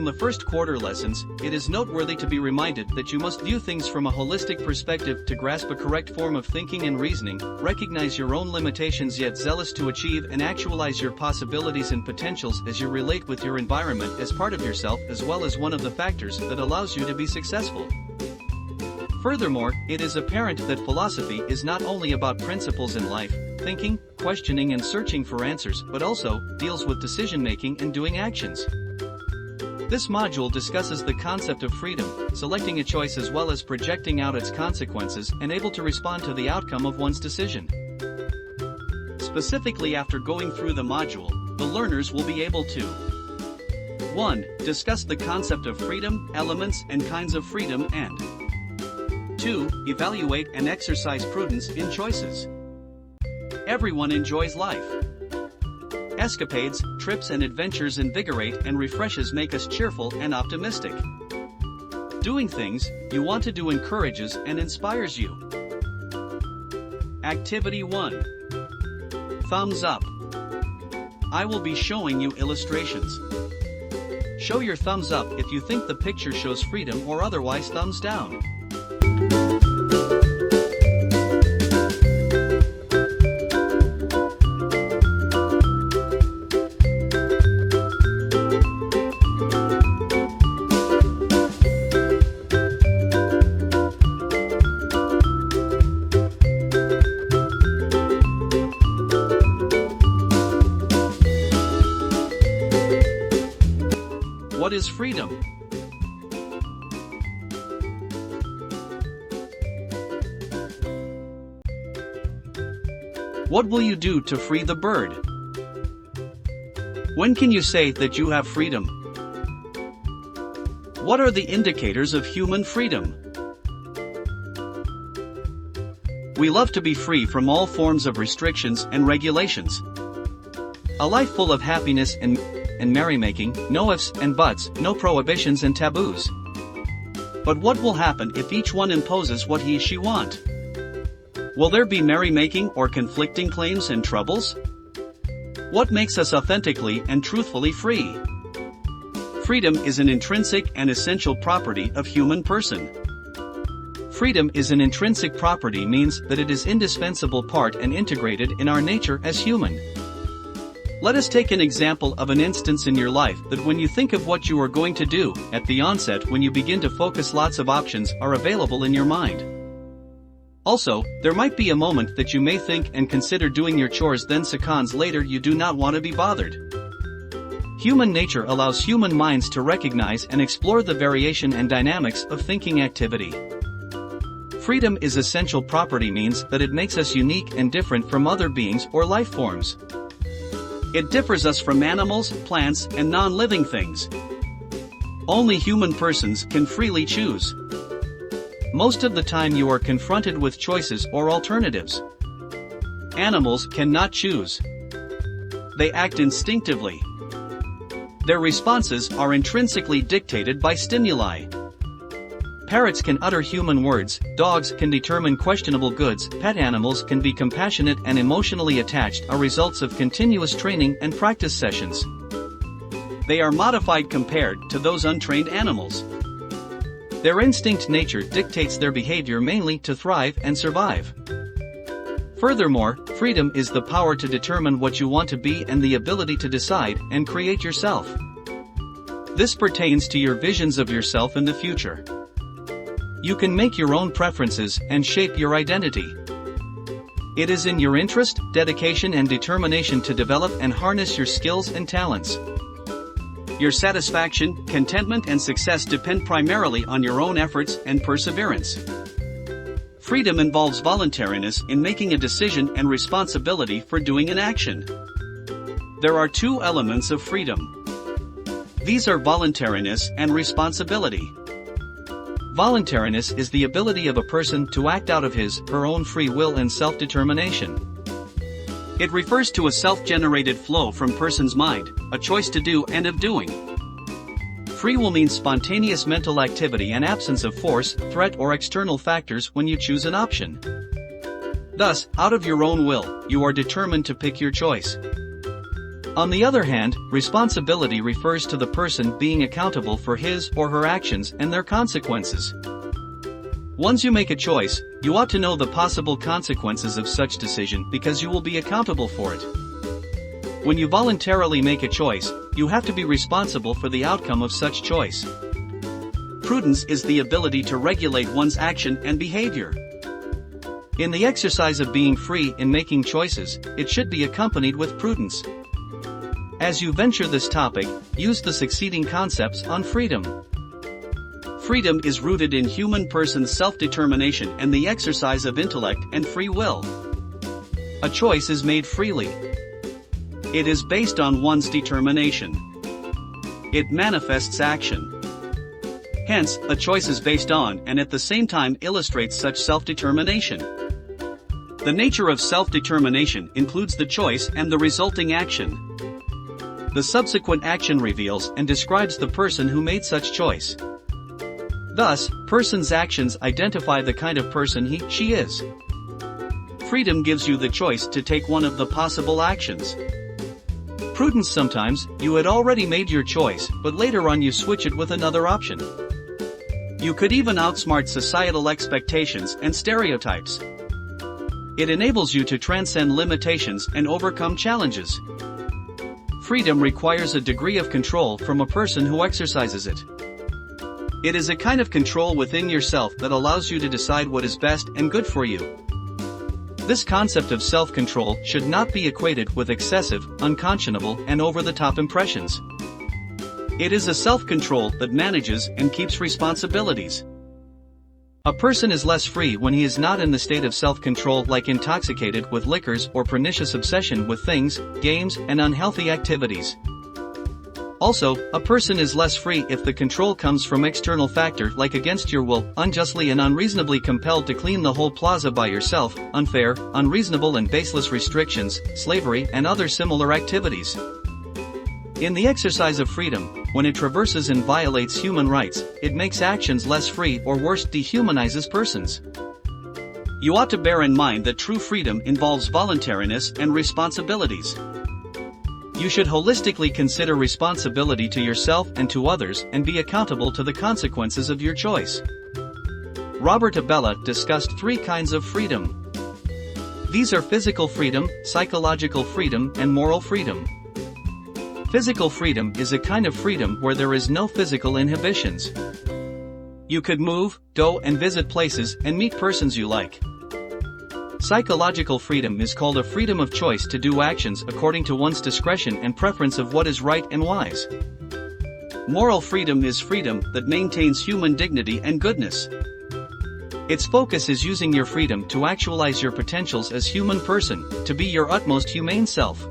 the first quarter lessons, it is noteworthy to be reminded that you must view things from a holistic perspective to grasp a correct form of thinking and reasoning, recognize your own limitations yet zealous to achieve and actualize your possibilities and potentials as you relate with your environment as part of yourself as well as one of the factors that allows you to be successful. Furthermore, it is apparent that philosophy is not only about principles in life, thinking, questioning and searching for answers, but also deals with decision-making and doing actions. This module discusses the concept of freedom, selecting a choice as well as projecting out its consequences and able to respond to the outcome of one's decision. Specifically, after going through the module, the learners will be able to 1. Discuss the concept of freedom, elements and kinds of freedom, and 2. Evaluate and exercise prudence in choices. Everyone enjoys life. Escapades, trips and adventures invigorate and refreshes make us cheerful and optimistic. Doing things you want to do encourages and inspires you. Activity 1. Thumbs up. I will be showing you illustrations. Show your thumbs up if you think the picture shows freedom or otherwise thumbs down. What is freedom? What will you do to free the bird? When can you say that you have freedom? What are the indicators of human freedom? We love to be free from all forms of restrictions and regulations. A life full of happiness and merrymaking, no ifs and buts, no prohibitions and taboos. But what will happen if each one imposes what he or she want? Will there be merrymaking or conflicting claims and troubles? What makes us authentically and truthfully free? Freedom is an intrinsic and essential property of human person. Freedom is an intrinsic property means that it is indispensable part and integrated in our nature as human. Let us take an example of an instance in your life that when you think of what you are going to do, at the onset when you begin to focus lots of options are available in your mind. Also, there might be a moment that you may think and consider doing your chores, then seconds later you do not want to be bothered. Human nature allows human minds to recognize and explore the variation and dynamics of thinking activity. Freedom is essential property means that it makes us unique and different from other beings or life forms. It differs us from animals, plants, and non-living things. Only human persons can freely choose. Most of the time you are confronted with choices or alternatives. Animals cannot choose. They act instinctively. Their responses are intrinsically dictated by stimuli. Parrots can utter human words, dogs can determine questionable goods, pet animals can be compassionate and emotionally attached are results of continuous training and practice sessions. They are modified compared to those untrained animals. Their instinct nature dictates their behavior mainly to thrive and survive. Furthermore, freedom is the power to determine what you want to be and the ability to decide and create yourself. This pertains to your visions of yourself in the future. You can make your own preferences and shape your identity. It is in your interest, dedication and determination to develop and harness your skills and talents. Your satisfaction, contentment and success depend primarily on your own efforts and perseverance. Freedom involves voluntariness in making a decision and responsibility for doing an action. There are two elements of freedom. These are voluntariness and responsibility. Voluntariness is the ability of a person to act out of his/her own free will and self-determination. It refers to a self-generated flow from person's mind, a choice to do and of doing. Free will means spontaneous mental activity and absence of force, threat or external factors when you choose an option. Thus, out of your own will, you are determined to pick your choice. On the other hand, responsibility refers to the person being accountable for his or her actions and their consequences. Once you make a choice, you ought to know the possible consequences of such decision because you will be accountable for it. When you voluntarily make a choice, you have to be responsible for the outcome of such choice. Prudence is the ability to regulate one's action and behavior. In the exercise of being free in making choices, it should be accompanied with prudence. As you venture this topic, use the succeeding concepts on freedom. Freedom is rooted in human person's self-determination and the exercise of intellect and free will. A choice is made freely. It is based on one's determination. It manifests action. Hence, a choice is based on and at the same time illustrates such self-determination. The nature of self-determination includes the choice and the resulting action. The subsequent action reveals and describes the person who made such choice. Thus, person's actions identify the kind of person he/she is. Freedom gives you the choice to take one of the possible actions. Prudence sometimes, you had already made your choice, but later on you switch it with another option. You could even outsmart societal expectations and stereotypes. It enables you to transcend limitations and overcome challenges. Freedom requires a degree of control from a person who exercises it. It is a kind of control within yourself that allows you to decide what is best and good for you. This concept of self-control should not be equated with excessive, unconscionable, and over-the-top impressions. It is a self-control that manages and keeps responsibilities. A person is less free when he is not in the state of self-control, like intoxicated with liquors or pernicious obsession with things, games, and unhealthy activities. Also, a person is less free if the control comes from external factor like against your will, unjustly and unreasonably compelled to clean the whole plaza by yourself, unfair, unreasonable and baseless restrictions, slavery and other similar activities. In the exercise of freedom, when it traverses and violates human rights, it makes actions less free or worse, dehumanizes persons. You ought to bear in mind that true freedom involves voluntariness and responsibilities. You should holistically consider responsibility to yourself and to others and be accountable to the consequences of your choice. Robert Abella discussed 3 kinds of freedom. These are physical freedom, psychological freedom, and moral freedom. Physical freedom is a kind of freedom where there is no physical inhibitions. You could move, go and visit places and meet persons you like. Psychological freedom is called a freedom of choice to do actions according to one's discretion and preference of what is right and wise. Moral freedom is freedom that maintains human dignity and goodness. Its focus is using your freedom to actualize your potentials as human person, to be your utmost humane self.